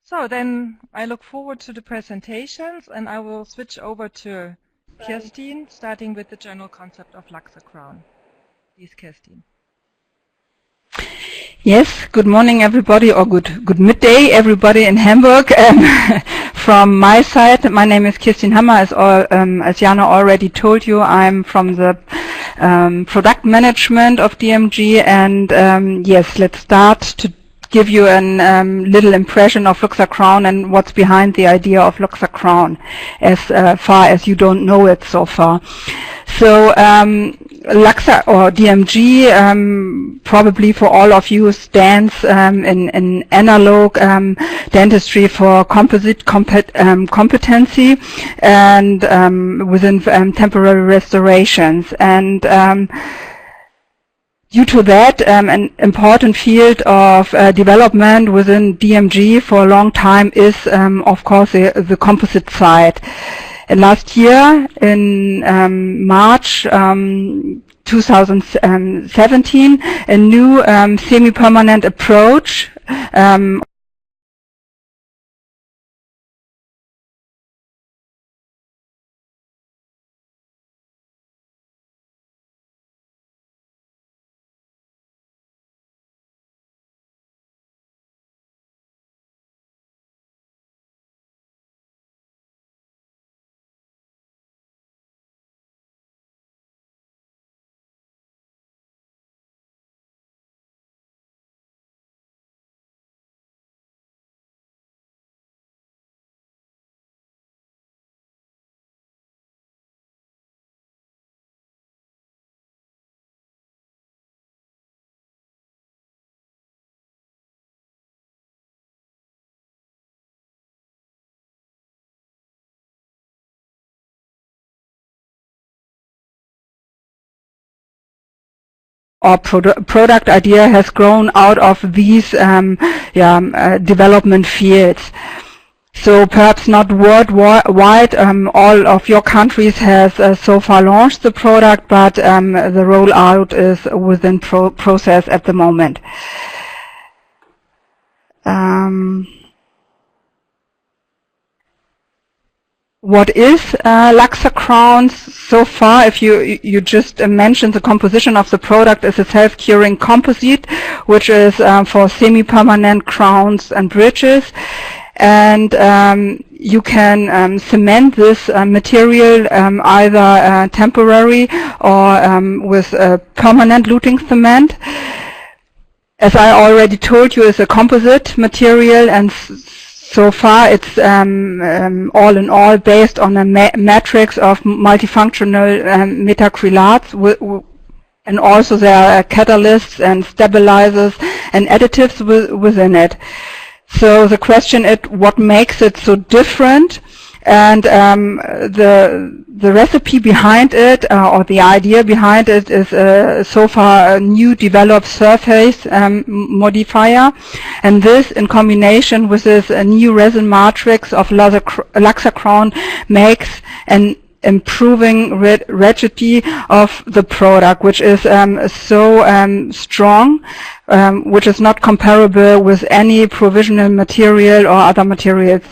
So then I look forward to the presentations, and I will switch over to Kirstine, starting with the general concept of LuxaCrown. Please, Kirstine. Yes, good morning everybody, or good midday everybody in Hamburg. From my side, my name is Kirstine Hammer. As Jana already told you, I'm from the product management of DMG, and yes, let's start to give you a little impression of LuxaCrown and what's behind the idea of LuxaCrown, as far as you don't know it so far. So Luxa, or DMG, probably for all of you, stands in analog dentistry for composite competency and within temporary restorations. And due to that, an important field of development within DMG for a long time is, of course, the composite side. And last year, in March 2017, a new semi-permanent approach or product idea has grown out of these development fields. So perhaps not worldwide, all of your countries has so far launched the product, but the rollout is within process at the moment. What is LuxaCrown so far? If you just mentioned the composition of the product is a self-curing composite, which is for semi-permanent crowns and bridges, and you can cement this material either temporary or with permanent luting cement. As I already told you, it's a composite material, and so far it's all in all based on a matrix of multifunctional metacrylates, and also there are catalysts and stabilizers and additives within it. So the question is, what makes it so different? And the recipe behind it, or the idea behind it, is so far a new developed surface modifier, and this in combination with this new resin matrix of LuxaCrown makes an improving rigidity of the product, which is so strong, which is not comparable with any provisional material or other materials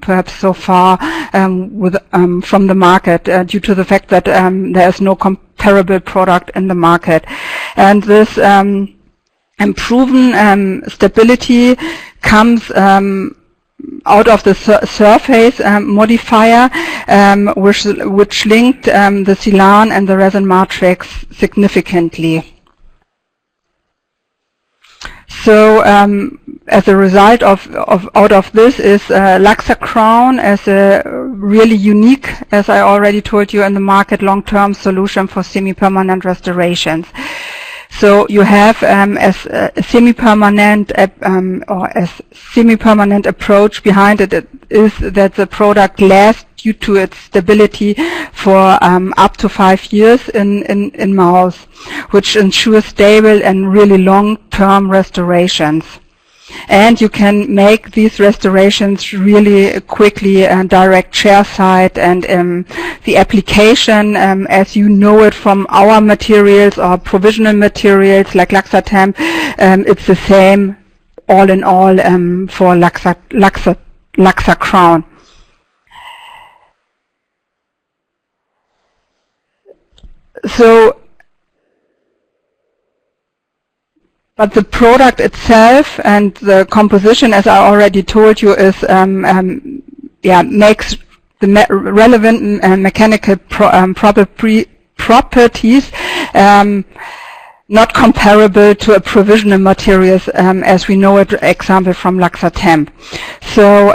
perhaps so far from the market, due to the fact that there is no comparable product in the market. And this improved stability comes out of the surface modifier, which linked the silan and the resin matrix significantly. So as a result out of this is LuxaCrown as a really unique, as I already told you, in the market long-term solution for semi-permanent restorations. So you have as a semi-permanent approach behind it is that the product lasts due to its stability for up to 5 years in mouth, which ensures stable and really long-term restorations. And you can make these restorations really quickly and direct chairside, and the application, as you know it from our materials or provisional materials like LuxaTemp, it's the same all in all for LuxaCrown. So, but the product itself and the composition, as I already told you, is makes the relevant mechanical properties not comparable to a provisional materials as we know it, example from LuxaTemp. So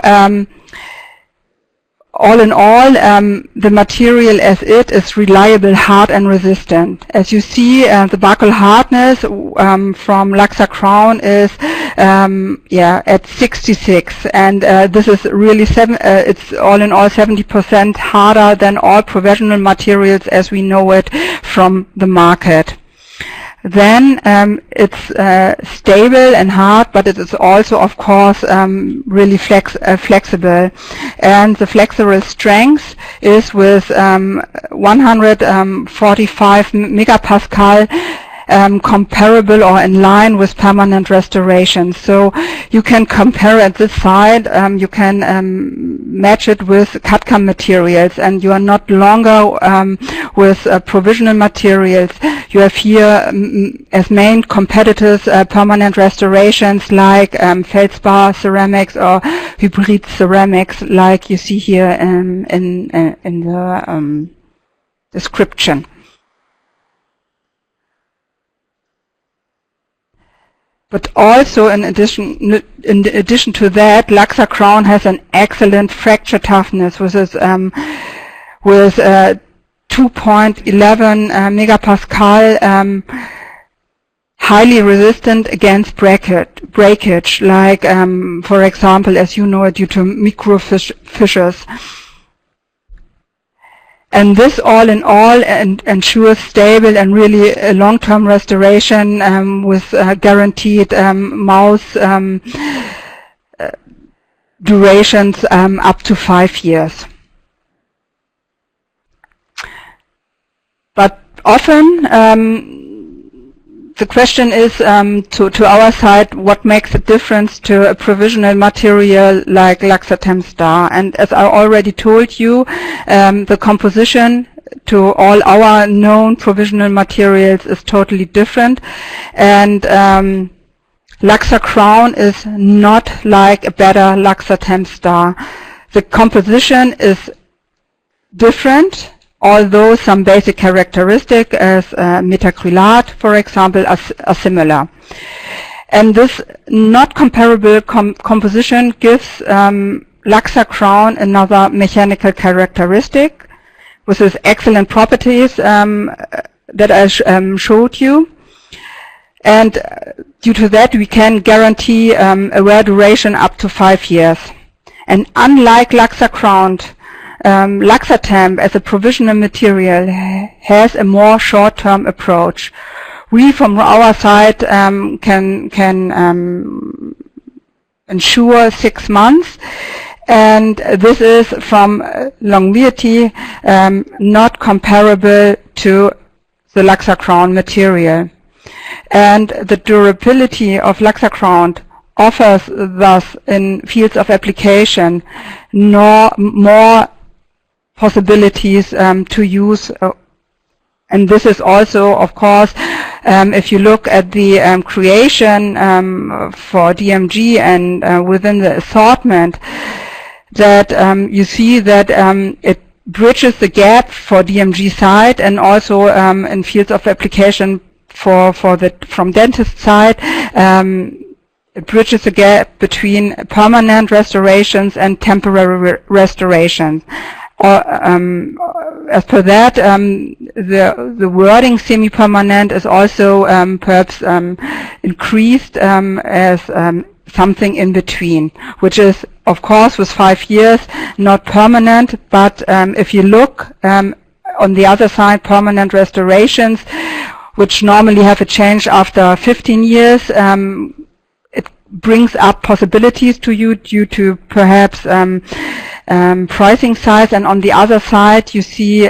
all in all, the material as it is reliable, hard and resistant. As you see, the buckle hardness from LuxaCrown is at 66, and this is really it's all in all 70% harder than all provisional materials as we know it from the market. Then it's stable and hard, but it is also, of course, really flexible. And the flexural strength is with 145 megapascal, comparable or in line with permanent restoration. So you can compare at this side, you can match it with CAD/CAM materials, and you are not longer with provisional materials. You have here as main competitors permanent restorations like feldspar ceramics or hybrid ceramics, like you see here in the description. But also, in addition to that, LuxaCrown has an excellent fracture toughness, which is with 2.11 megapascal, highly resistant against breakage, like for example, as you know, due to micro fissures. And this all in all ensures stable and really long-term restoration with guaranteed mouse durations up to 5 years. But often the question is to our side, what makes a difference to a provisional material like LuxaTemp Star? And as I already told you, the composition to all our known provisional materials is totally different, and LuxaCrown is not like a better LuxaTemp Star. The composition is different, although some basic characteristics as metacrylate, for example, are similar. And this not comparable composition gives LuxaCrown another mechanical characteristic with its excellent properties that I showed you. And due to that, we can guarantee a wear duration up to 5 years. And unlike LuxaCrown, LuxaTemp as a provisional material has a more short-term approach. We from our side can ensure 6 months, and this is from longevity not comparable to the LuxaCrown material. And the durability of LuxaCrown offers thus in fields of application more possibilities to use, and this is also, of course, if you look at the creation for DMG and within the assortment, that you see that it bridges the gap for DMG side, and also in fields of application from dentist side, it bridges the gap between permanent restorations and temporary restorations. As per that, the wording semi-permanent is also perhaps increased as something in between, which is, of course, with 5 years, not permanent, but if you look on the other side, permanent restorations, which normally have a change after 15 years, brings up possibilities to you due to perhaps pricing size, and on the other side you see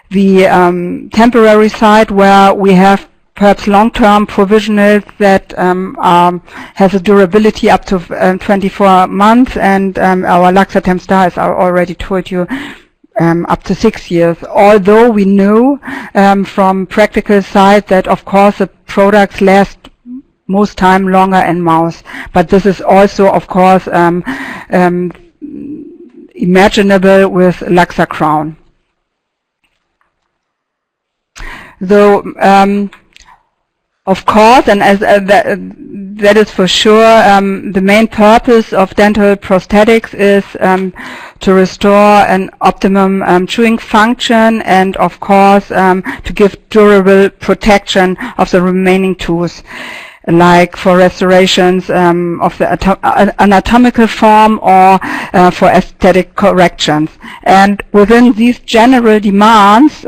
the temporary side, where we have perhaps long-term provisionals that has a durability up to 24 months, and our LuxaTem Star, as I already told you, up to 6 years. Although we know from practical side that of course the products last most time longer in mouse, but this is also of course imaginable with LuxaCrown. Though of course, and as that is for sure, the main purpose of dental prosthetics is to restore an optimum chewing function, and of course to give durable protection of the remaining tooth, like for restorations of the anatomical form or for aesthetic corrections. And within these general demands,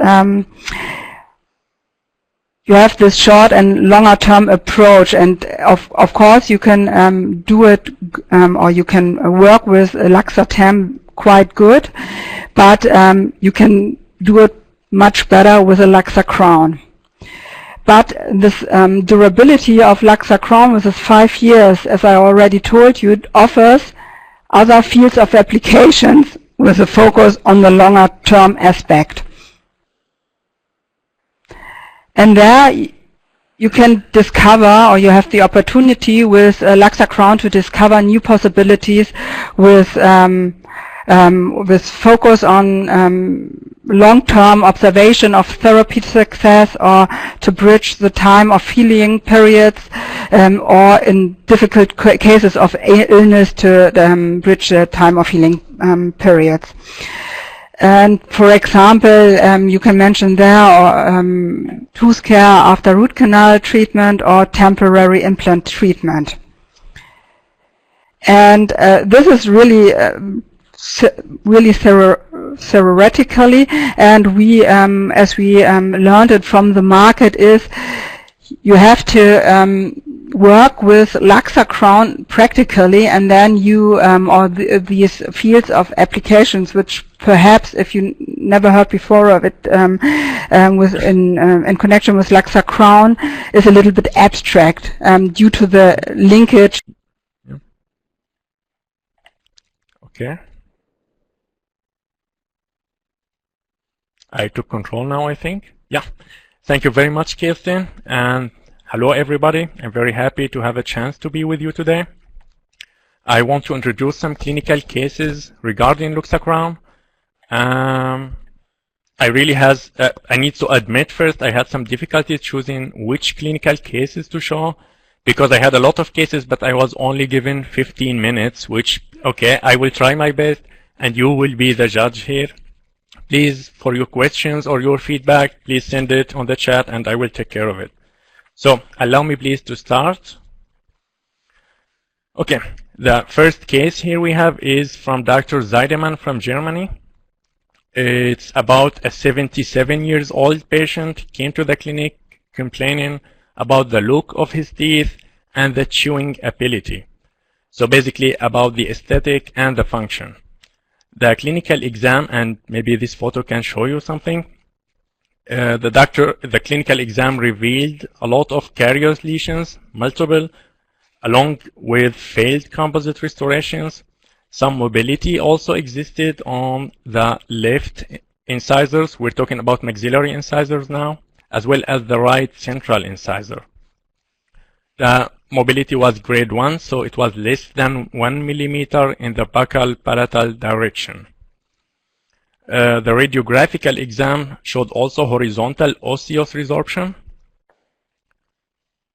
you have this short and longer term approach, and of course you can do it or you can work with LuxaTem quite good, but you can do it much better with a LuxaCrown. But this durability of LuxaCrown with this 5 years, as I already told you, it offers other fields of applications with a focus on the longer term aspect. And there you can discover, or you have the opportunity with LuxaCrown to discover new possibilities with focus on long-term observation of therapy success, or to bridge the time of healing periods, or in difficult cases of illness to bridge the time of healing periods. And for example, you can mention there tooth care after root canal treatment or temporary implant treatment. And this is really theoretically, and we, as we learned it from the market, is you have to work with LuxaCrown practically, and then you, or these fields of applications, which perhaps, if you never heard before of it, in connection with LuxaCrown, is a little bit abstract due to the linkage. Yeah. Okay. I took control now, I think. Yeah. Thank you very much, Kirsten, and hello everybody. I'm very happy to have a chance to be with you today. I want to introduce some clinical cases regarding LuxaCrown. I need to admit first, I had some difficulties choosing which clinical cases to show, because I had a lot of cases, but I was only given 15 minutes, which, okay, I will try my best, and you will be the judge here. Please, for your questions or your feedback, please send it on the chat, and I will take care of it. So, allow me please to start. Okay, the first case here we have is from Dr. Zeidemann from Germany. It's about a 77-year-old patient came to the clinic complaining about the look of his teeth and the chewing ability. So basically about the aesthetic and the function. The clinical exam, and maybe this photo can show you something. The clinical exam revealed a lot of carious lesions, multiple, along with failed composite restorations. Some mobility also existed on the left incisors. We're talking about maxillary incisors now, as well as the right central incisor. The mobility was grade 1, so it was less than 1 millimeter in the buccal palatal direction. The radiographical exam showed also horizontal osseous resorption.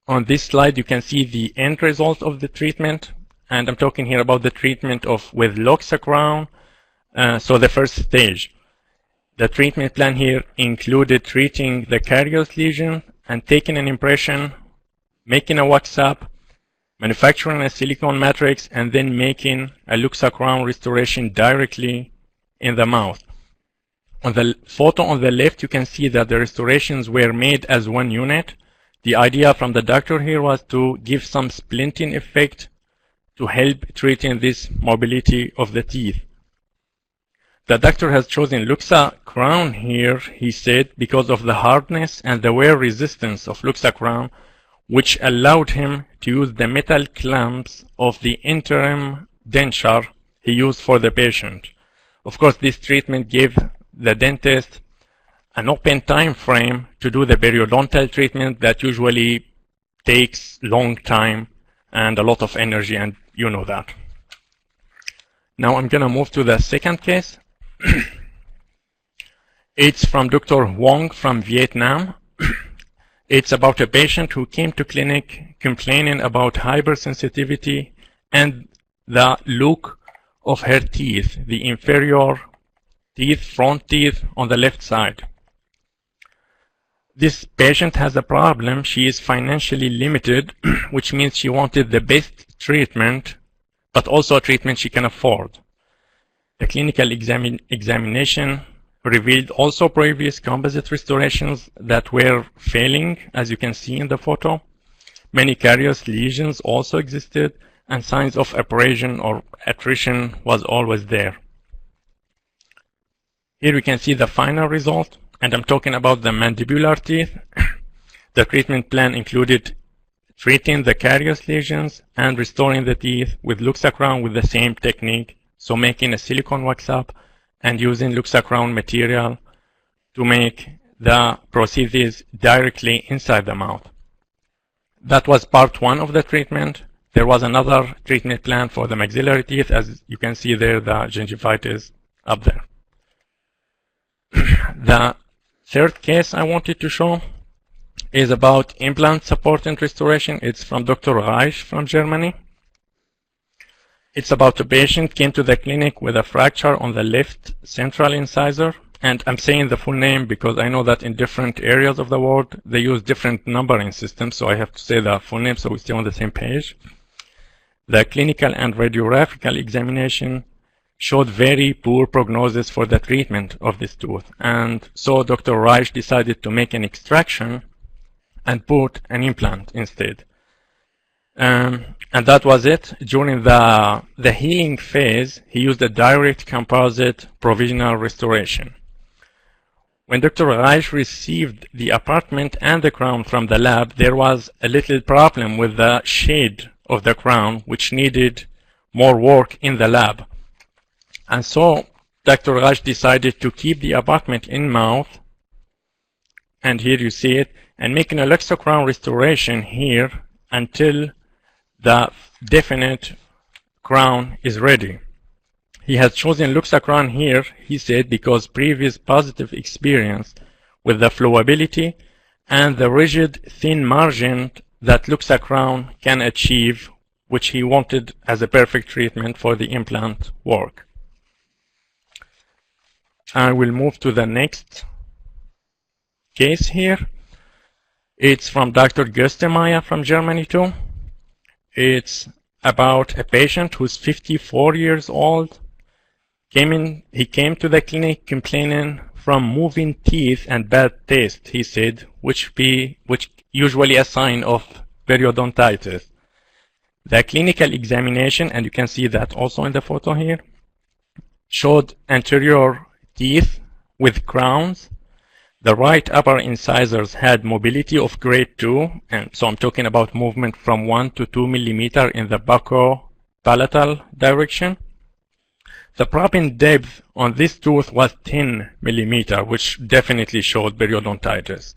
On this slide, you can see the end result of the treatment, and I'm talking here about the treatment with LuxaCrown, so the first stage. The treatment plan here included treating the carious lesion and taking an impression, making a wax-up, manufacturing a silicone matrix, and then making a LuxaCrown restoration directly in the mouth. On the photo on the left, you can see that the restorations were made as one unit. The idea from the doctor here was to give some splinting effect to help treating this mobility of the teeth. The doctor has chosen LuxaCrown here, he said, because of the hardness and the wear resistance of LuxaCrown, which allowed him to use the metal clamps of the interim denture he used for the patient. Of course, this treatment gave the dentist an open time frame to do the periodontal treatment that usually takes long time and a lot of energy, and you know that. Now I'm going to move to the second case. It's from Dr. Wong from Vietnam. It's about a patient who came to clinic complaining about hypersensitivity and the look of her teeth, the inferior teeth, front teeth on the left side. This patient has a problem. She is financially limited, which means she wanted the best treatment, but also a treatment she can afford. The clinical examination revealed also previous composite restorations that were failing, as you can see in the photo. Many carious lesions also existed, and signs of abrasion or attrition was always there. Here we can see the final result, and I'm talking about the mandibular teeth. The treatment plan included treating the carious lesions and restoring the teeth with LuxaCrown with the same technique, so making a silicone wax up and using LuxaCrown material to make the prosthesis directly inside the mouth. That was part one of the treatment. There was another treatment plan for the maxillary teeth. As you can see there, the gingivitis up there. The third case I wanted to show is about implant support and restoration. It's from Dr. Reich from Germany. It's about a patient came to the clinic with a fracture on the left central incisor, and I'm saying the full name because I know that in different areas of the world they use different numbering systems, so I have to say the full name so we stay on the same page. The clinical and radiographical examination showed very poor prognosis for the treatment of this tooth, and so Dr. Reich decided to make an extraction and put an implant instead. And that was it. During the healing phase, he used a direct composite provisional restoration. When Dr. Reich received the apartment and the crown from the lab, there was a little problem with the shade of the crown, which needed more work in the lab. And so Dr. Reich decided to keep the apartment in mouth, and here you see it, and making a LuxaCrown restoration here until the definite crown is ready. He has chosen LuxaCrown here, he said, because previous positive experience with the flowability and the rigid thin margin that LuxaCrown can achieve, which he wanted as a perfect treatment for the implant work. I will move to the next case here. It's from Dr. Göstemeyer from Germany too. It's about a patient who's 54 years old. He came to the clinic complaining from moving teeth and bad taste, he said, which usually a sign of periodontitis. The clinical examination, and you can see that also in the photo here, showed anterior teeth with crowns. The right upper incisors had mobility of grade 2, and so I'm talking about movement from 1 to 2 millimeter in the bucco-palatal direction. The propping depth on this tooth was 10 millimeter, which definitely showed periodontitis.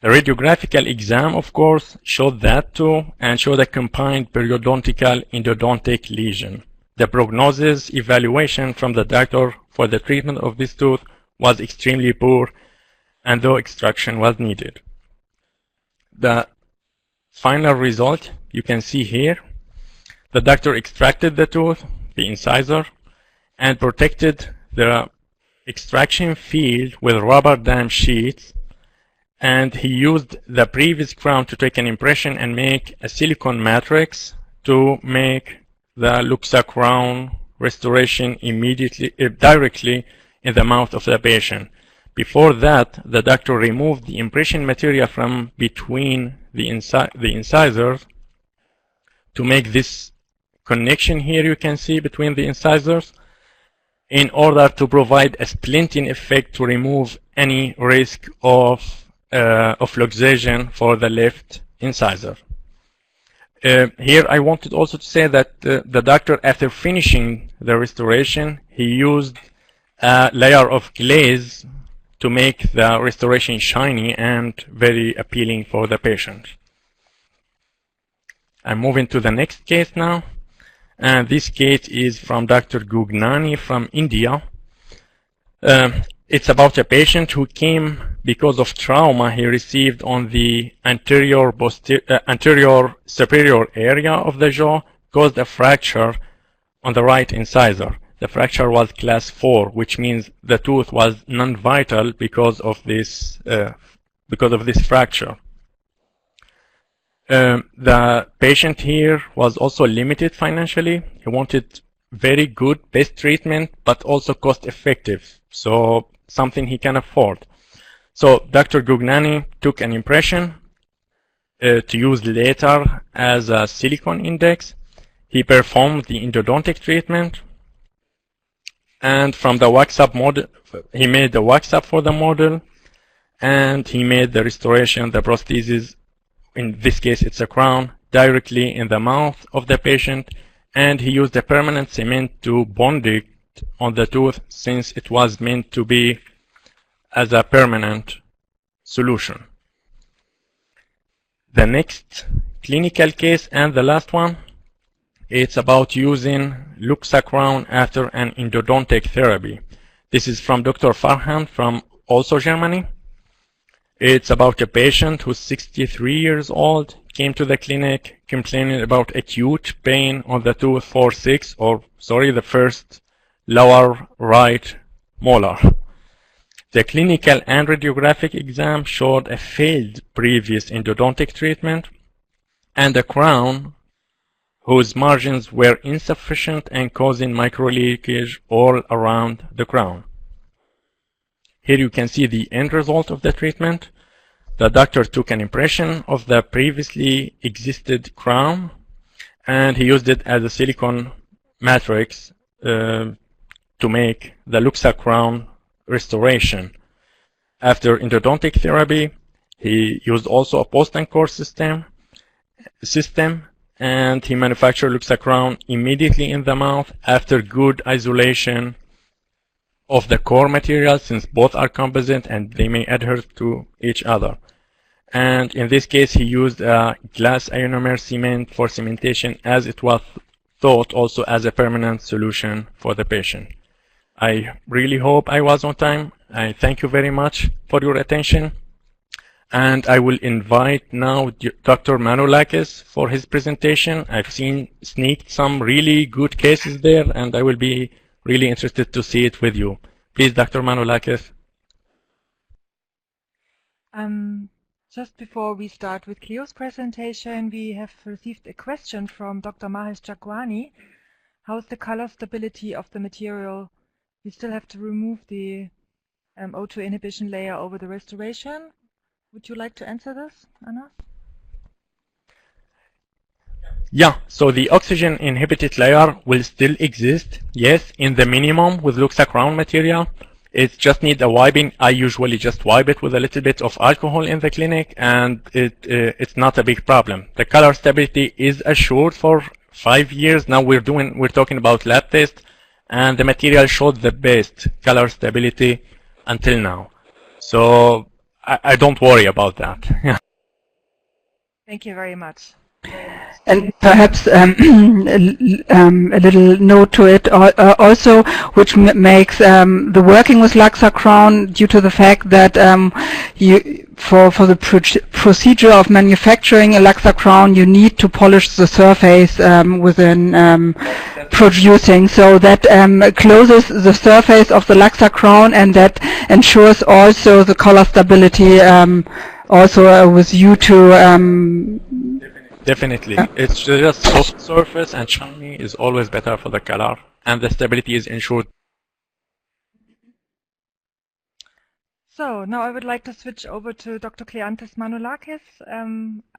The radiographical exam, of course, showed that too, and showed a combined periodontical endodontic lesion. The prognosis evaluation from the doctor for the treatment of this tooth was extremely poor, and though extraction was needed. The final result you can see here. The doctor extracted the tooth, the incisor, and protected the extraction field with rubber dam sheets, and he used the previous crown to take an impression and make a silicone matrix to make the LuxaCrown restoration directly in the mouth of the patient. Before that, the doctor removed the impression material from between the incisors to make this connection here you can see between the incisors. in order to provide a splinting effect to remove any risk of luxation for the left incisor. Here I wanted also to say that the doctor, after finishing the restoration, he used a layer of glaze to make the restoration shiny and very appealing for the patient. I'm moving to the next case now. And this case is from Dr. Gugnani from India. It's about a patient who came because of trauma he received on the anterior superior area of the jaw, caused a fracture on the right incisor. The fracture was class 4, which means the tooth was non-vital because of this fracture. The patient here was also limited financially. He wanted very good, best treatment, but also cost effective. So something he can afford. So Dr. Gugnani took an impression to use later as a silicone index. He performed the endodontic treatment. And from the wax-up model, he made the wax-up for the model. And he made the restoration, the prosthesis, in this case it's a crown, directly in the mouth of the patient, and he used a permanent cement to bond it on the tooth since it was meant to be as a permanent solution. The next clinical case and the last one, it's about using LuxaCrown after an endodontic therapy. This is from Dr. Farhan from also Germany. It's about a patient who's 63 years old, came to the clinic complaining about acute pain on the tooth 4-6, the first lower right molar. The clinical and radiographic exam showed a failed previous endodontic treatment and a crown whose margins were insufficient and causing microleakage all around the crown. Here you can see the end result of the treatment. The doctor took an impression of the previously existed crown and he used it as a silicone matrix to make the LuxaCrown restoration. After endodontic therapy, he used also a post-and-core system and he manufactured LuxaCrown immediately in the mouth after good isolation of the core material, since both are composite and they may adhere to each other. And in this case he used a glass ionomer cement for cementation, as it was thought also as a permanent solution for the patient. I really hope I was on time. I thank you very much for your attention, and I will invite now Dr. Manolakis for his presentation. I've sneaked some really good cases there, and I will be really interested to see it with you. Please, Dr. Manolakis. Just before we start with Cleo's presentation, we have received a question from Dr. Mahesh Jagwani. How is the color stability of the material? We still have to remove the O2 inhibition layer over the restoration. Would you like to answer this, Anna? Yeah, so the oxygen inhibited layer will still exist, yes, in the minimum with LuxaCrown material. It just needs a wiping. I usually just wipe it with a little bit of alcohol in the clinic, and it's not a big problem. The color stability is assured for 5 years. Now we're talking about lab test, and the material showed the best color stability until now. So I don't worry about that. Thank you very much. And perhaps a little note to it also, which makes the working with LuxaCrown, due to the fact that for the procedure of manufacturing a LuxaCrown, you need to polish the surface within producing, so that closes the surface of the LuxaCrown, and that ensures also the color stability also with you to Definitely. It's just soft surface, and shiny is always better for the color, and the stability is ensured. So now I would like to switch over to Dr. Kleanthis Manolakis,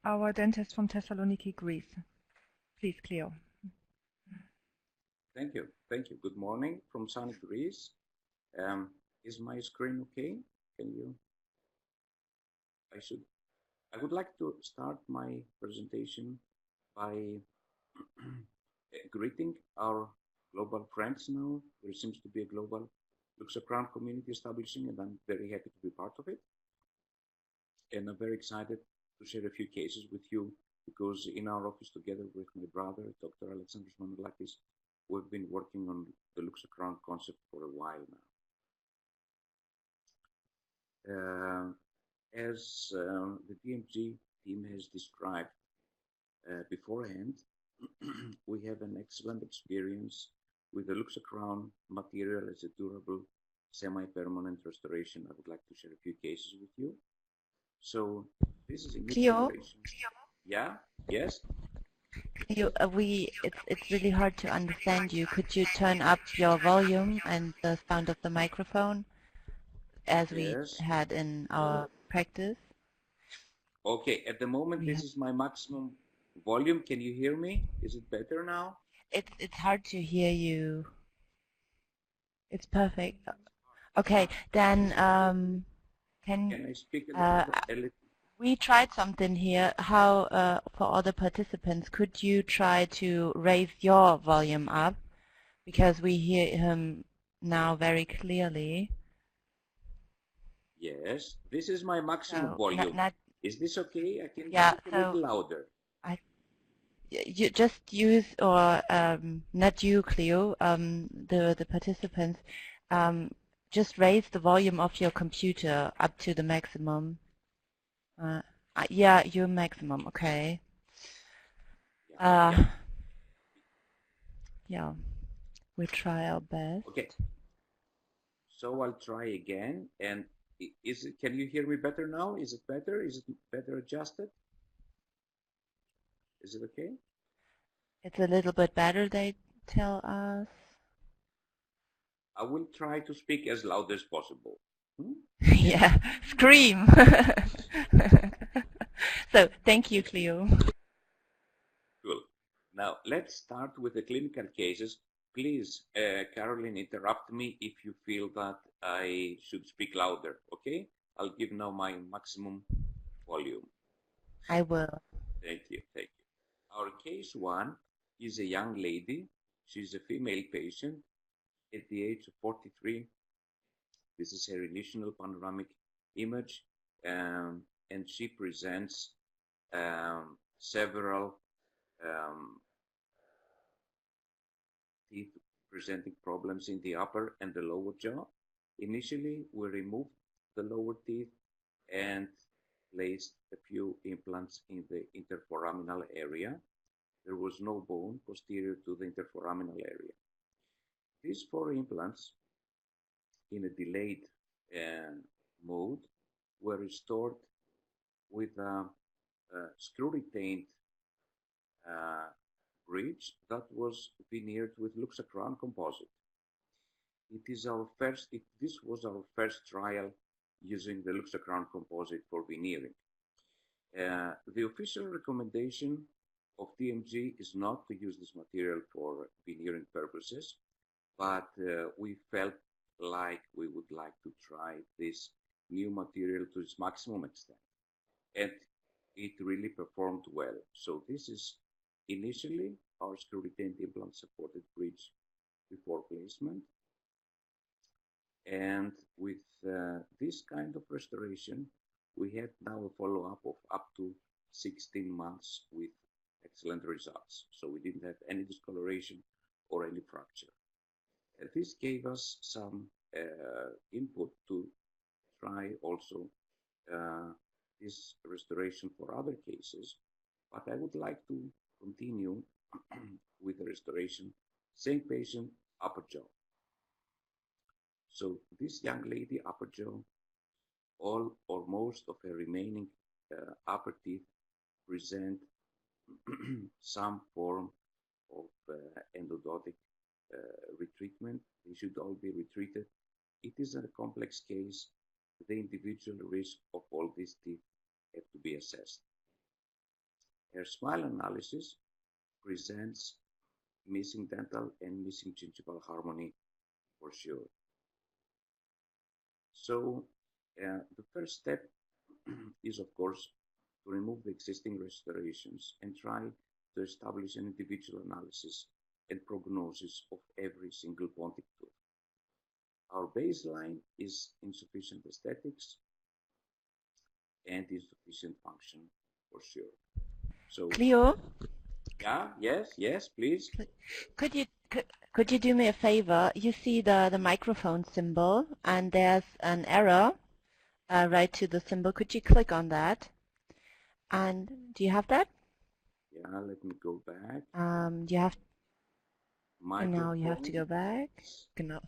our dentist from Thessaloniki, Greece. Please, Cleo. Thank you. Thank you. Good morning from sunny Greece. Is my screen okay? Can you? I would like to start my presentation by greeting our global friends now. There seems to be a global LuxaCrown community establishing, and I'm very happy to be part of it. And I'm very excited to share a few cases with you, because in our office, together with my brother, Dr. Alexandros Mamelakis, we've been working on the LuxaCrown concept for a while now. As the DMG team has described beforehand, we have an excellent experience with the LuxaCrown material as a durable, semi-permanent restoration. I would like to share a few cases with you. So this is a new generation. Yeah. Yes. It's really hard to understand you. Could you turn up your volume and the sound of the microphone as we had in our practice? Okay, at the moment this is my maximum volume. Can you hear me? Is it better now? It's hard to hear you. It's perfect. Okay, then can I speak a little? We tried something here. How for other participants, could you try to raise your volume up, because we hear him now very clearly. Yes, this is my maximum volume. Is this okay? I can speak a little louder. You just use, or not you, Cleo, the participants, just raise the volume of your computer up to the maximum. Yeah, your maximum, okay. Yeah, we try our best. Okay, so I'll try again. And can you hear me better now? Is it better? Is it better adjusted? Is it okay? It's a little bit better, they tell us. I will try to speak as loud as possible. Yeah, scream. So, thank you, Cleo. Cool. Now, let's start with the clinical cases. Please, Caroline, interrupt me if you feel that I should speak louder, okay? I'll give now my maximum volume. I will. Thank you, thank you. Our case one is a young lady. She's a female patient at the age of 43. This is her initial panoramic image, and she presents several teeth presenting problems in the upper and the lower jaw. Initially, we removed the lower teeth and placed a few implants in the interforaminal area. There was no bone posterior to the interforaminal area. These 4 implants, in a delayed mode, were restored with a screw-retained bridge that was veneered with LuxaCrown composite. This was our first trial using the LuxaCrown composite for veneering. The official recommendation of DMG is not to use this material for veneering purposes, but we felt like we would like to try this new material to its maximum extent, and it really performed well. So this is initially our screw-retained implant supported bridge before placement, and with this kind of restoration, we had now a follow-up of up to 16 months with excellent results. So we didn't have any discoloration or any fracture. This gave us some input to try also this restoration for other cases, but I would like to continue with the restoration, same patient, upper jaw. So this young lady, upper jaw, all or most of her remaining upper teeth present some form of endodontic retreatment. They should all be retreated. It is a complex case. The individual risk of all these teeth have to be assessed. Her smile analysis presents missing dental and missing gingival harmony for sure. So the first step is, of course, to remove the existing restorations and try to establish an individual analysis and prognosis of every single pontic tooth. Our baseline is insufficient aesthetics and insufficient function for sure. So Cleo? yeah, yes, please. Could you do me a favor? You see the microphone symbol, and there's an arrow right to the symbol. Could you click on that? And do you have that? Yeah, let me go back. You have. Microphone. Genau, you have to go back. Genau.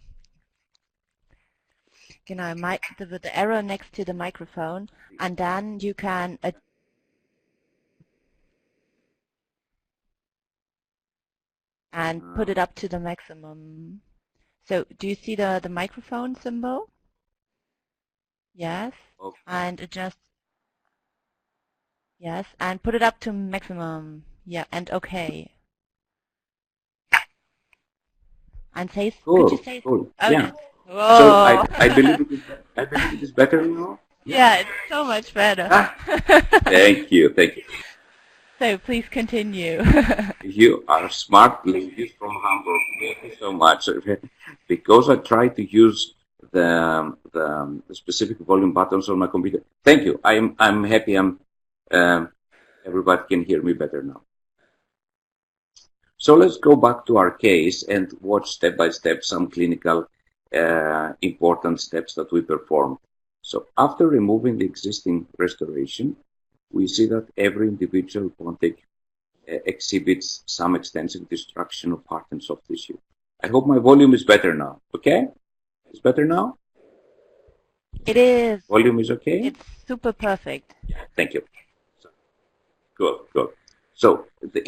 Genau, the arrow next to the microphone, and then you can and put it up to the maximum. So do you see the microphone symbol? Yes. Okay. And adjust. Yes, and put it up to maximum. Yeah, and okay. And say, Cool, could you say? cool. Oh, yeah. Whoa. So I believe it is better now. Yeah, it's so much better. Thank you. So please continue. You are smart ladies from Hamburg. Thank you so much. Because I try to use the specific volume buttons on my computer. Thank you. I'm happy. Everybody can hear me better now. So let's go back to our case and watch step by step some clinical important steps that we performed. So after removing the existing restoration, we see that every individual pontic exhibits some extensive destruction of hard and soft tissue. I hope my volume is better now. Okay? It's better now? It is. Volume is okay? It's super perfect. Yeah, thank you. Good. So the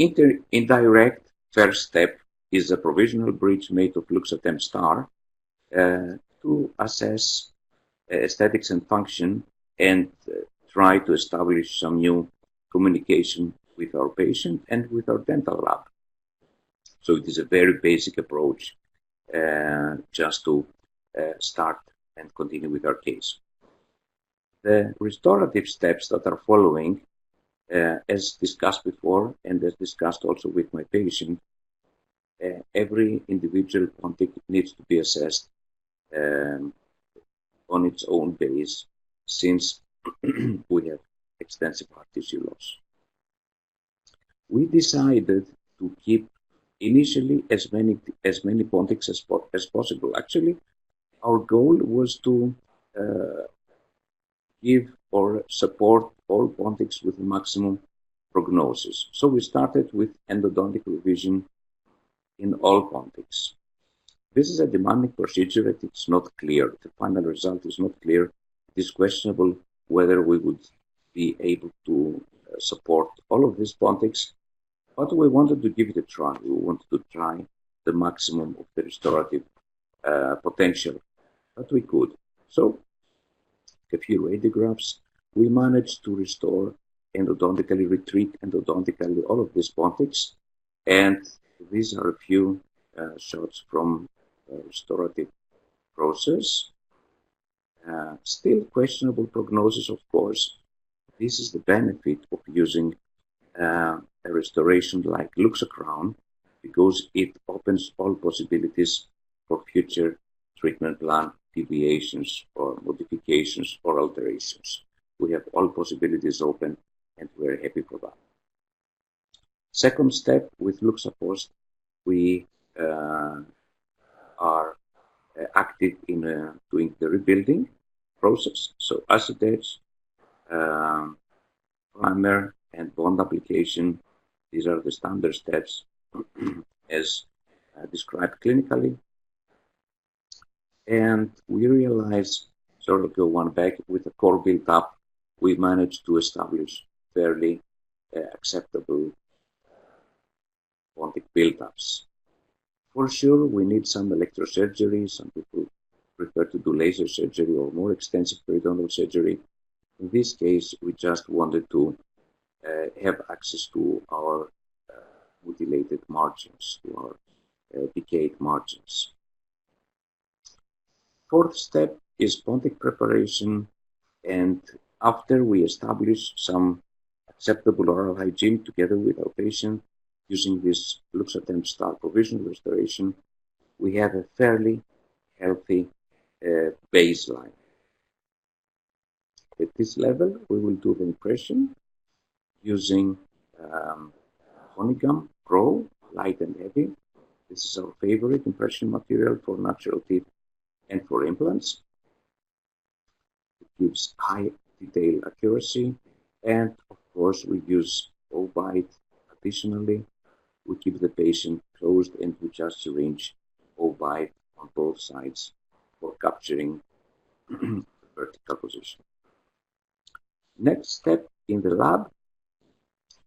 indirect first step is a provisional bridge made of Luxatem Star to assess aesthetics and function and try to establish some new communication with our patient and with our dental lab. So it is a very basic approach just to start and continue with our case. The restorative steps that are following, as discussed before and as discussed also with my patient, every individual pontic needs to be assessed on its own base, since we have extensive hard tissue loss. We decided to keep initially as many pontics as possible. Actually, our goal was to give or support all pontics with maximum prognosis. So we started with endodontic revision in all pontics. This is a demanding procedure and it's not clear. The final result is not clear. It is questionable whether we would be able to support all of these pontics, but we wanted to give it a try. We wanted to try the maximum of the restorative potential that we could. So, a few radiographs, we managed to restore endodontically, retreat endodontically all of these pontics, and these are a few shots from restorative process. Still questionable prognosis, of course. This is the benefit of using a restoration like LuxaCrown, because it opens all possibilities for future treatment plan deviations or modifications or alterations. We have all possibilities open and we're happy for that. Second step, with LuxaPost, we are active in doing the rebuilding process. So acid etch, primer and bond application, these are the standard steps as described clinically. And we realized, sort of go one back, with a core built up, we managed to establish fairly acceptable pontic build-ups. For sure, we need some electrosurgery. Some people prefer to do laser surgery or more extensive periodontal surgery. In this case, we just wanted to have access to our mutilated margins, to our decayed margins. Fourth step is pontic preparation, and after we establish some acceptable oral hygiene together with our patient using this Luxatemp Star provisional restoration, we have a fairly healthy baseline. At this level, we will do the impression using Honeycomb Pro, light and heavy. This is our favorite impression material for natural teeth and for implants. It gives high detail accuracy, and of course we use O-bite. Additionally, we keep the patient closed and we just syringe O-bite on both sides for capturing the vertical position. Next step in the lab,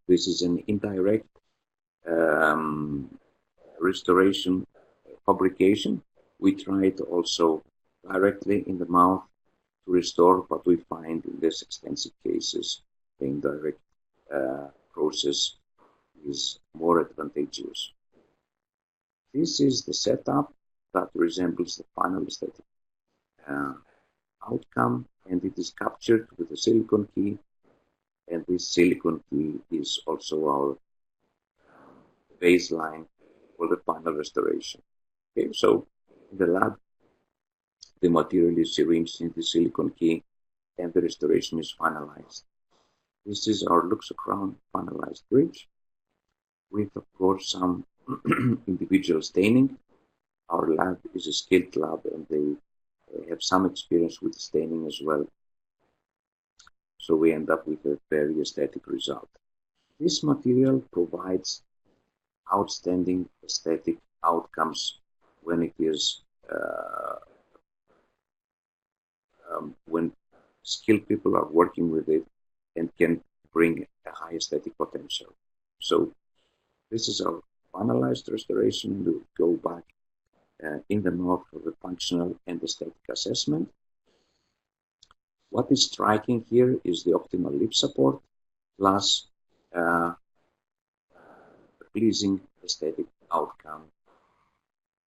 this is an indirect restoration fabrication. We tried also directly in the mouth to restore, but we find in less extensive cases the indirect process is more advantageous. This is the setup that resembles the final aesthetic outcome, and it is captured with a silicone key, and this silicone key is also our baseline for the final restoration. Okay, so in the lab, the material is syringed in the silicone key and the restoration is finalized. This is our LuxaCrown finalized bridge with, of course, some individual staining. Our lab is a skilled lab and they have some experience with staining as well. So we end up with a very aesthetic result. This material provides outstanding aesthetic outcomes when it is when skilled people are working with it and can bring a high aesthetic potential. So this is our finalized restoration. We'll go back in the mouth for the functional and aesthetic assessment. What is striking here is the optimal lip support plus a pleasing aesthetic outcome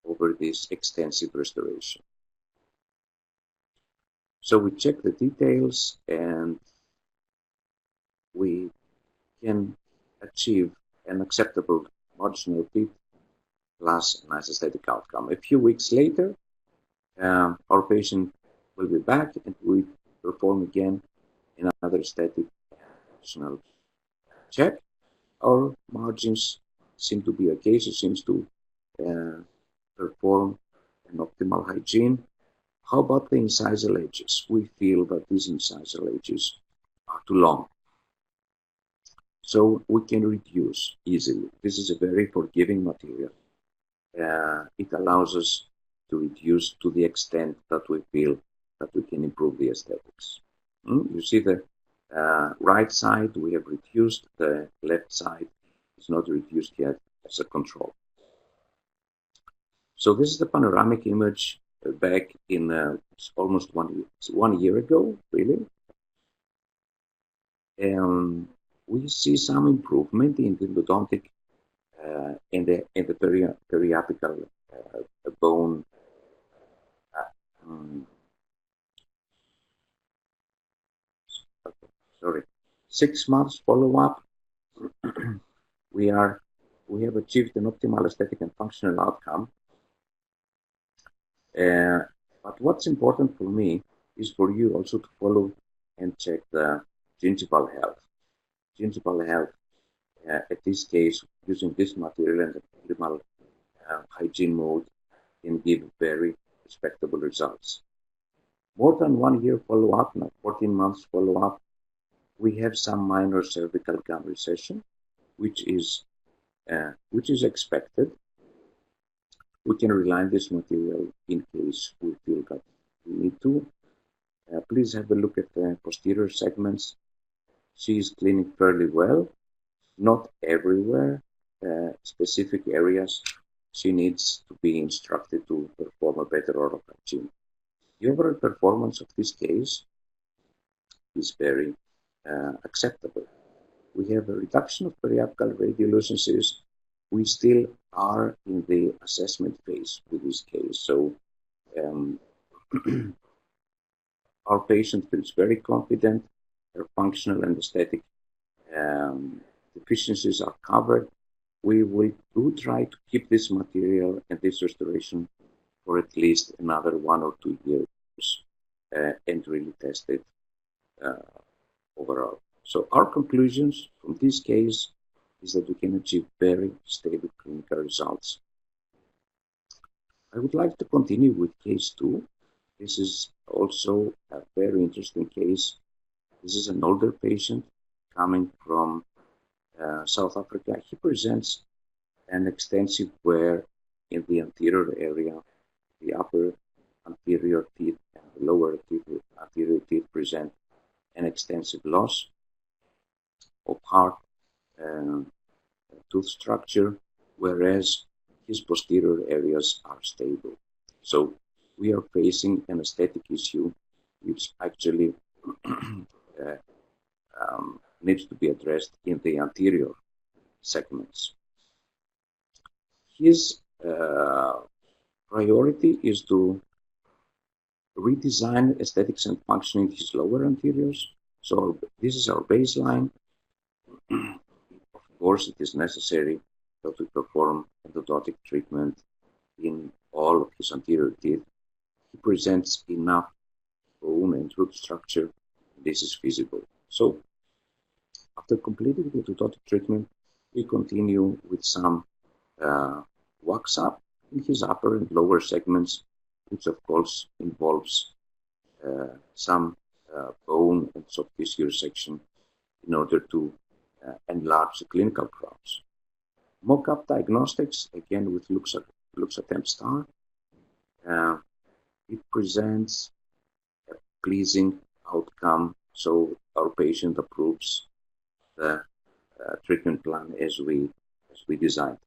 over this extensive restoration. So we check the details and we can achieve an acceptable marginal teeth plus a nice aesthetic outcome. A few weeks later, our patient will be back and we perform again another aesthetic functional check. Our margins seem to be okay, so seems to perform an optimal hygiene. How about the incisal edges? We feel that these incisal edges are too long. So we can reduce easily. This is a very forgiving material. It allows us to reduce to the extent that we feel that we can improve the aesthetics. You see the right side we have reduced, the left side is not reduced yet as a control. So this is the panoramic image back in almost 1 year ago, really. And we see some improvement in the endodontic and the periapical bone. Sorry, 6 months follow-up. we have achieved an optimal aesthetic and functional outcome. But what's important for me is for you also to follow and check the gingival health. Gingival health, at this case, using this material and the minimal hygiene mode can give very respectable results. More than 1 year follow-up, now 14 months follow-up, we have some minor cervical gum recession, which is expected. We can reline this material in case we feel that we need to. Please have a look at the posterior segments. She is cleaning fairly well, not everywhere. Specific areas she needs to be instructed to perform a better oral hygiene. The overall performance of this case is very acceptable. We have a reduction of periapical radiolucencies we still are in the assessment phase with this case. So our patient feels very confident. Their functional and aesthetic deficiencies are covered. We will try to keep this material and this restoration for at least another 1 or 2 years and really test it overall. So our conclusions from this case is that we can achieve very stable clinical results. I would like to continue with case 2. This is also a very interesting case. This is an older patient coming from South Africa. He presents an extensive wear in the anterior area. The upper anterior teeth and the lower anterior teeth present an extensive loss of hard tooth structure, whereas his posterior areas are stable. So we are facing an aesthetic issue which actually needs to be addressed in the anterior segments. His priority is to redesign aesthetics and function in his lower anteriors. So this is our baseline. Of course, it is necessary that we perform endodontic treatment in all of his anterior teeth. He presents enough bone and root structure. This is feasible. So after completing the endodontic treatment, we continue with some wax up in his upper and lower segments, which of course involves some bone and soft tissue resection in order to enlarge the clinical crowns. Mock-up diagnostics, again with LuxaTemp Star. It presents a pleasing outcome, so our patient approves the treatment plan as we designed.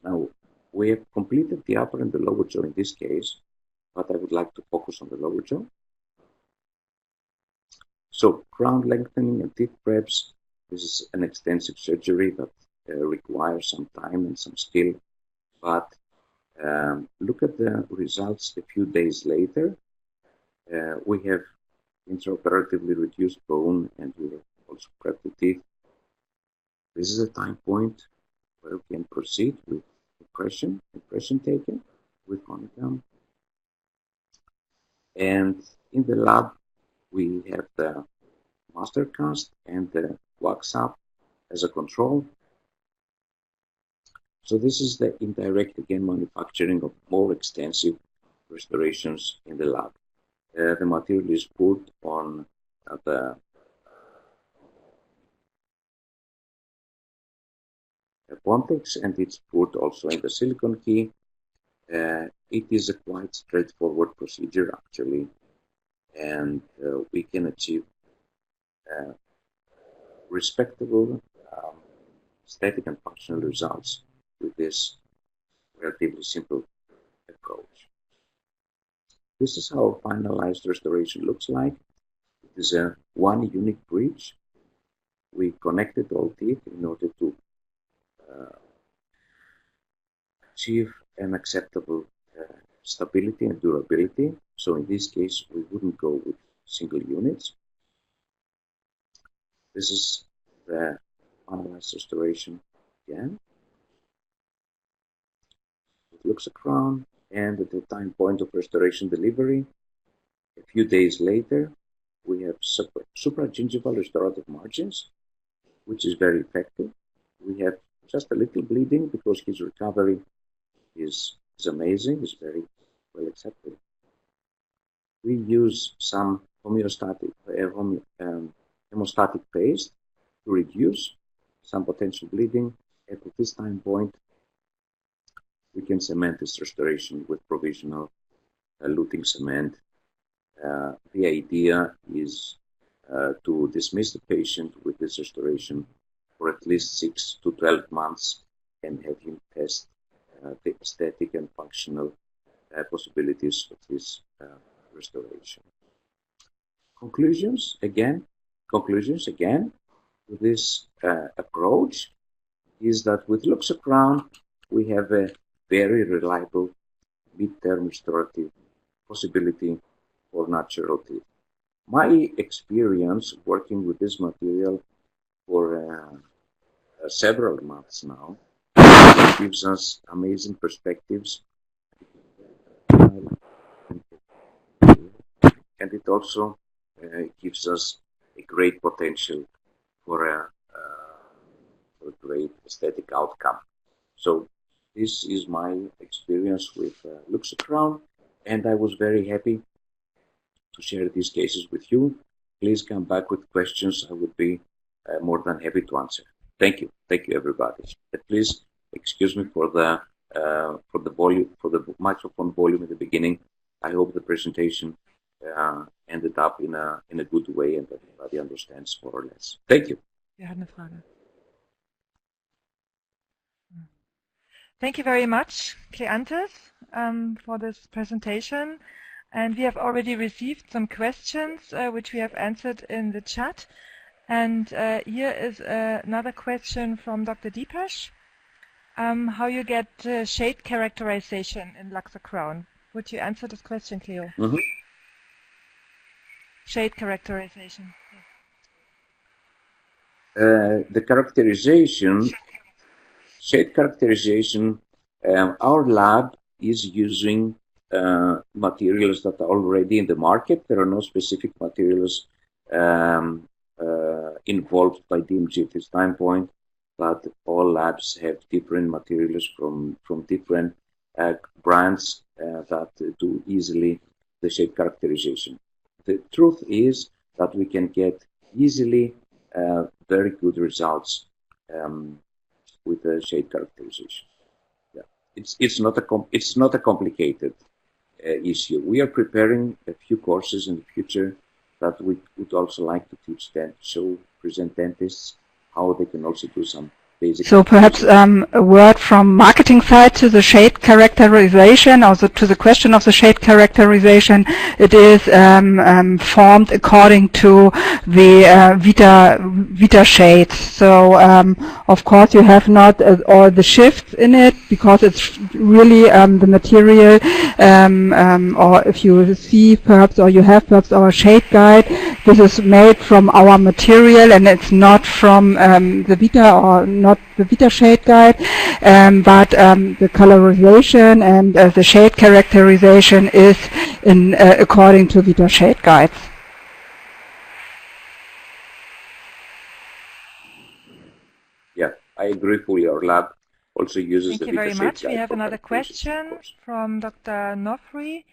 Now, we have completed the upper and the lower jaw in this case, but I would like to focus on the lower jaw. So, crown lengthening and teeth preps. This is an extensive surgery that requires some time and some skill, but look at the results a few days later. We have intraoperatively reduced bone and we have also prepped the teeth. This is a time point where we can proceed with impression taken with honeycomb. And in the lab, we have the master cast and the wax up as a control. So this is the indirect, again, manufacturing of more extensive restorations in the lab. The material is put on the Pontex and it's put also in the silicone key. It is a quite straightforward procedure actually, and we can achieve respectable aesthetic and functional results with this relatively simple approach. This is how a finalized restoration looks like. It is a one unique bridge. We connected all teeth in order to achieve an acceptable stability and durability. So in this case, we wouldn't go with single units. This is the finalized restoration again. It looks a crown, and at the time point of restoration delivery, a few days later, we have supragingival restorative margins, which is very effective. We have just a little bleeding because his recovery is amazing, is very well accepted. We use some hemostatic paste to reduce some potential bleeding. At this time point, we can cement this restoration with provisional luting cement. The idea is to dismiss the patient with this restoration for at least 6 to 12 months and have him test the aesthetic and functional possibilities of this restoration. Conclusions again with this approach is that with LuxaCrown we have a very reliable mid-term restorative possibility for natural teeth. My experience working with this material for several months now gives us amazing perspectives, and it also gives us a great potential for a great aesthetic outcome. So this is my experience with LuxaCrown, and I was very happy to share these cases with you. Please come back with questions. I would be more than happy to answer. Thank you, everybody. Please excuse me for the volume, for the microphone volume at the beginning. I hope the presentation ended up in a good way and everybody understands more or less. Thank you. Thank you very much, Kleanthis, for this presentation. And we have already received some questions which we have answered in the chat. And here is another question from Dr. Deepesh. How you get shade characterization in LuxaCrown? Would you answer this question, Cleo? Mm-hmm. Shade characterization. The characterization, shade characterization, our lab is using materials that are already in the market. There are no specific materials involved by DMG at this time point, but all labs have different materials from different brands that do easily the shade characterization. The truth is that we can get easily very good results with the shade characterization. Yeah. It's not a complicated issue. We are preparing a few courses in the future that we would also like to teach them, present dentists how they can also do some basic. So perhaps a word from marketing side to the shade characterization, also to the question of the shade characterization. It is formed according to the Vita shades. So of course you have not all the shifts in it because it's really the material. Or if you see perhaps, or you have perhaps our shade guide, this is made from our material and it's not from the Vita or not the Vita shade guide, but the colorization and the shade characterization is in according to Vita shade guides. Yeah, I agree fully. Our lab also uses the Vita shade guide. Thank you very much. We have another question from Dr. Nofri.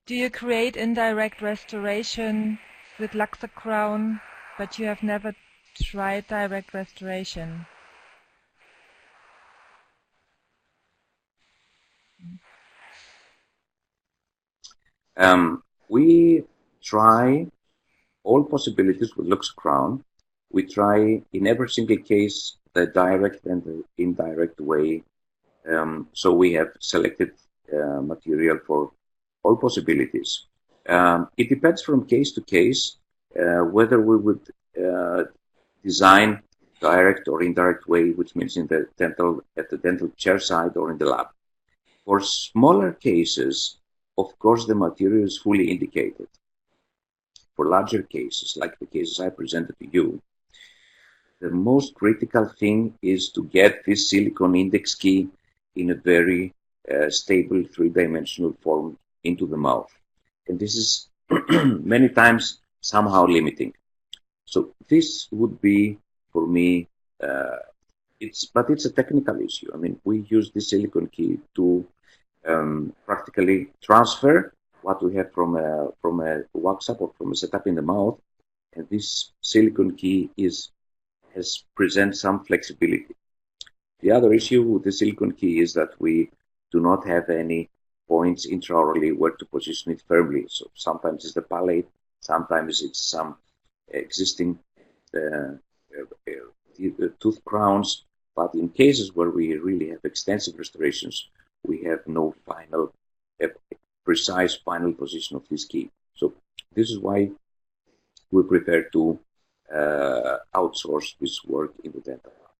Do you create indirect restoration with LuxaCrown, but you have never tried direct restoration? We try all possibilities with LuxaCrown. We try in every single case the direct and the indirect way. So we have selected material for all possibilities. It depends from case to case whether we would design direct or indirect way, which means in the at the dental chair side or in the lab. For smaller cases, of course, the material is fully indicated. For larger cases, like the cases I presented to you, the most critical thing is to get this silicone index key in a very stable three-dimensional form into the mouth. And this is many times somehow limiting. So this would be, for me, but it's a technical issue. I mean, we use the silicone key to practically transfer what we have from a wax-up or from a setup in the mouth, and this silicone key presents some flexibility. The other issue with the silicone key is that we do not have any points intraorally where to position it firmly. So sometimes it's the palate, sometimes it's some existing tooth crowns, but in cases where we really have extensive restorations, we have no precise final position of this key. So this is why we prefer to outsource this work in the dental lab.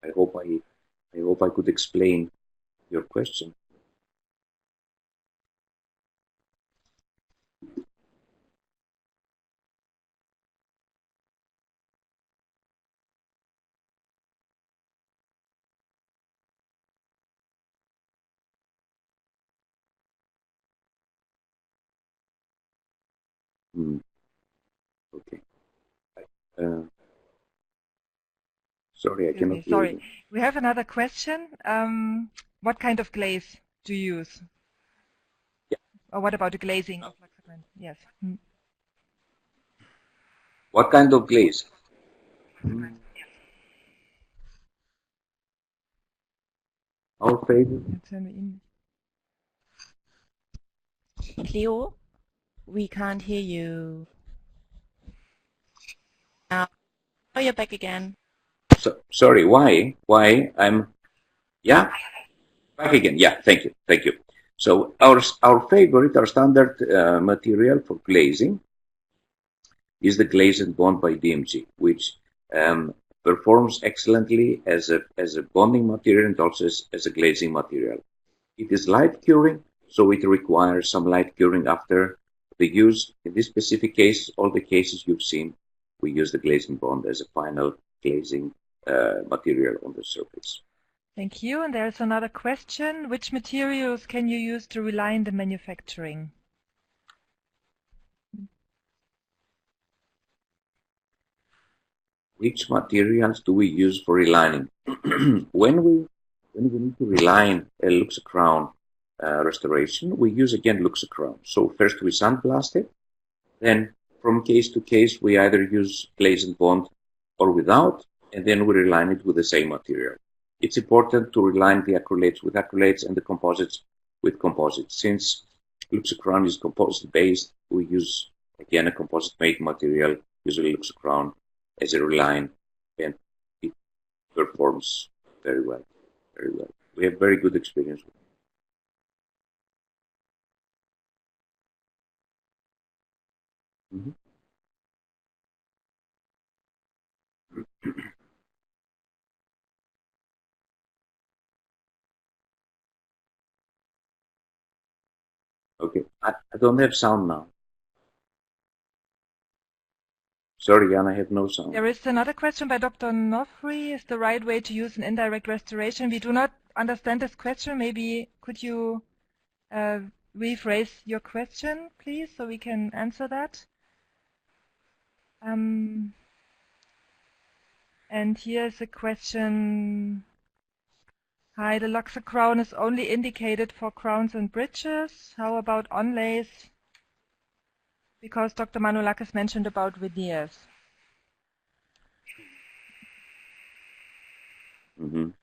I hope I I hope I could explain your question. Okay. Sorry, I cannot hear you. We have another question. What kind of glaze do you use? Yeah. Or what about the glazing of LuxaCrown? Yes. What kind of glaze? Our favorite. Cleo, we can't hear you. Now you're back again. So, sorry, why? Yeah, back again. Yeah, thank you. So our standard material for glazing is the glaze and bond by DMG, which performs excellently as a bonding material and also as a glazing material. It is light curing, so it requires some light curing after the use. In this specific case, all the cases you've seen, we use the glazing bond as a final glazing material on the surface. Thank you. And there's another question. Which materials can you use to reline the manufacturing? Which materials do we use for relining? When we need to reline a LuxaCrown restoration, we use again LuxaCrown. So first we sandblast it, then from case to case we either use glaze and bond or without, and then we reline it with the same material. It's important to reline the acrylates with acrylates and the composites with composites. Since LuxaCrown is composite based, we use again a composite made material, usually LuxaCrown, as a reline, and it performs very well. We have very good experience with it. Okay, I don't have sound now. Sorry, Jan, I have no sound. There is another question by Dr. Nofri. Is the right way to use an indirect restoration? We do not understand this question. Maybe could you rephrase your question, please, so we can answer that? And here's a question. Hi, the Luxa Crown is only indicated for crowns and bridges. How about onlays? Because Dr. Manolakis mentioned about veneers. In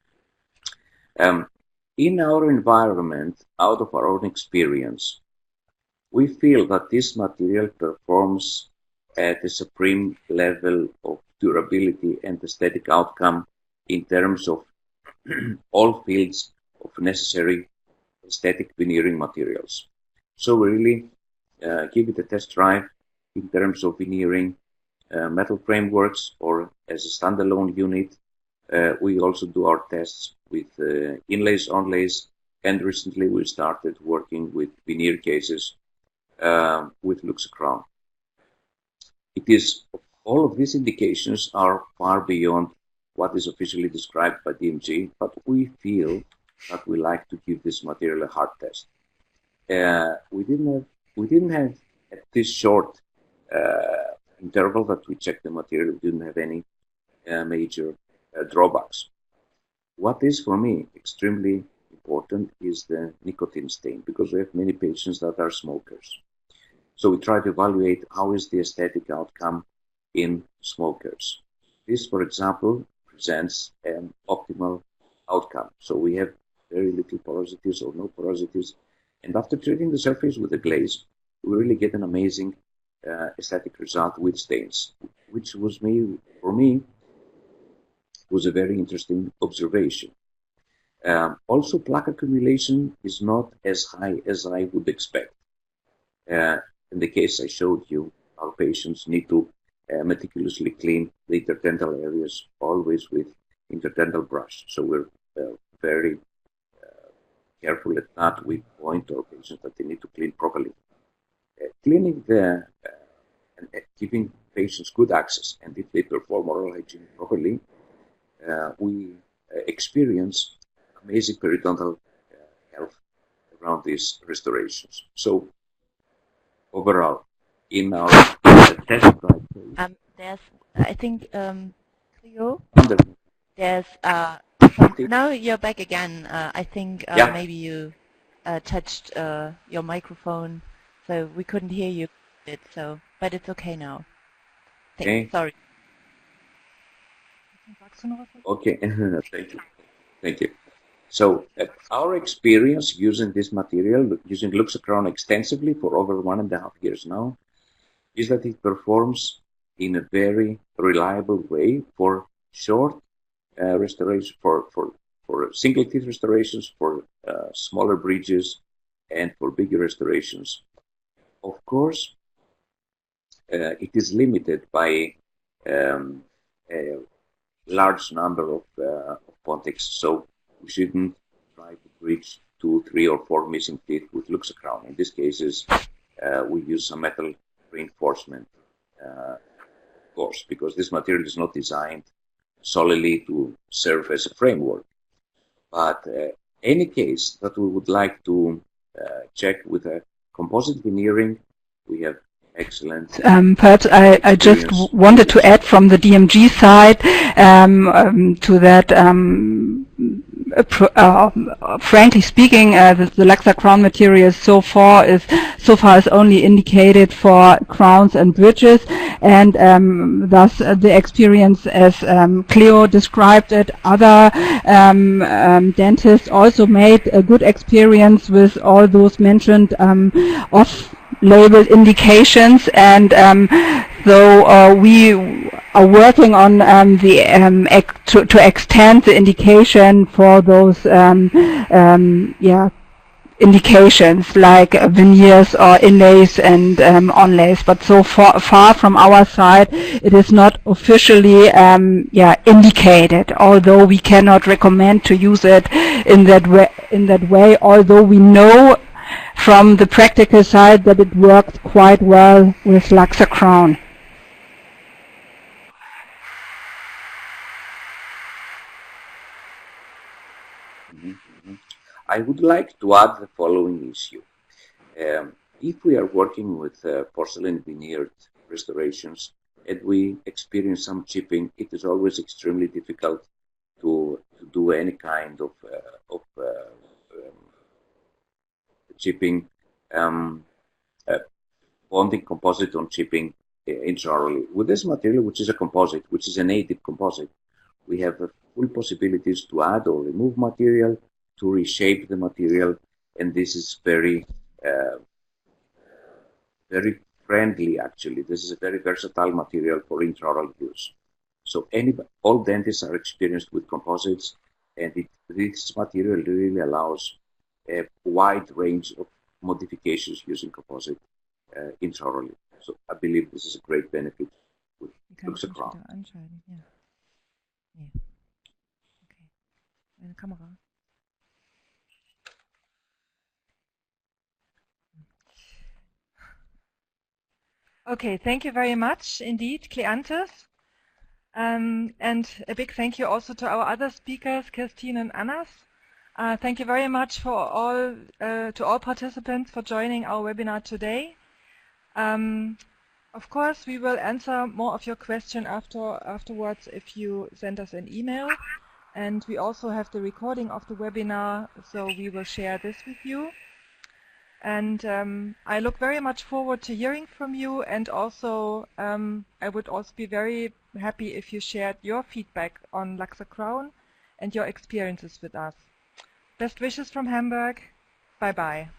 our environment, out of our own experience, we feel that this material performs at a supreme level of durability and aesthetic outcome in terms of all fields of necessary aesthetic veneering materials. So we really give it a test drive in terms of veneering metal frameworks or as a standalone unit. We also do our tests with inlays, onlays, and recently we started working with veneer cases with LuxaCrown. It is, all of these indications are far beyond what is officially described by DMG, but we feel that we like to give this material a hard test. We didn't have at this short interval that we checked the material, we didn't have any major drawbacks. What is for me extremely important is the nicotine stain, because we have many patients that are smokers. So we try to evaluate how is the aesthetic outcome in smokers. This, for example, presents an optimal outcome. So we have very little porosities or no porosities. And after treating the surface with a glaze, we really get an amazing aesthetic result with stains, which was for me, was a very interesting observation. Also, plaque accumulation is not as high as I would expect. In the case I showed you, our patients need to meticulously clean the interdental areas, always with interdental brush. So we're very careful at that. We point to our patients that they need to clean properly. Cleaning and giving patients good access, and if they perform oral hygiene properly, we experience amazing periodontal health around these restorations. So overall, in our test drive, there's, I think, Cleo, wonderful. there's now you're back again. I think Yeah. maybe you touched your microphone, so we couldn't hear you. So, but it's okay now. Okay. Sorry. Okay. Thank you. Thank you. So our experience using this material, using LuxaCrown extensively for over 1.5 years now, is that it performs in a very reliable way for short restoration, for single teeth restorations, for smaller bridges, and for bigger restorations. Of course, it is limited by a large number of pontics, so we shouldn't try to bridge 2, 3, or 4 missing teeth with LuxaCrown. In these cases, we use some metal reinforcement, of course, because this material is not designed solely to serve as a framework. But any case that we would like to check with a composite veneering, we have excellent. Perhaps I just wanted to add from the DMG side to that. Frankly speaking, the LuxaCrown material so far is only indicated for crowns and bridges, and thus the experience, as Cleo described it, other dentists also made a good experience with all those mentioned off-label indications, and so we are working on to extend the indication for those indications like veneers or inlays and onlays. But so far from our side, it is not officially indicated. Although we cannot recommend to use it in that way. Although we know from the practical side that it works quite well with LuxaCrown. I would like to add the following issue. If we are working with porcelain veneered restorations and we experience some chipping, it is always extremely difficult to do any kind of chipping, bonding composite on chipping intraorally. With this material, which is a composite, which is a native composite, we have full possibilities to add or remove material, to reshape the material, and this is very friendly, actually. This is a very versatile material for intraoral use. So all dentists are experienced with composites, and this material really allows a wide range of modifications using composite intraorally. So I believe this is a great benefit with LuxaCrown. Okay, thank you very much indeed, Kleanthis. And a big thank you also to our other speakers, Christine and Anas. Thank you very much to all participants for joining our webinar today. Of course, we will answer more of your questions afterwards if you send us an email. And we also have the recording of the webinar, so we will share this with you. And I look very much forward to hearing from you, and also I would also be very happy if you shared your feedback on LuxaCrown and your experiences with us. Best wishes from Hamburg. Bye-bye.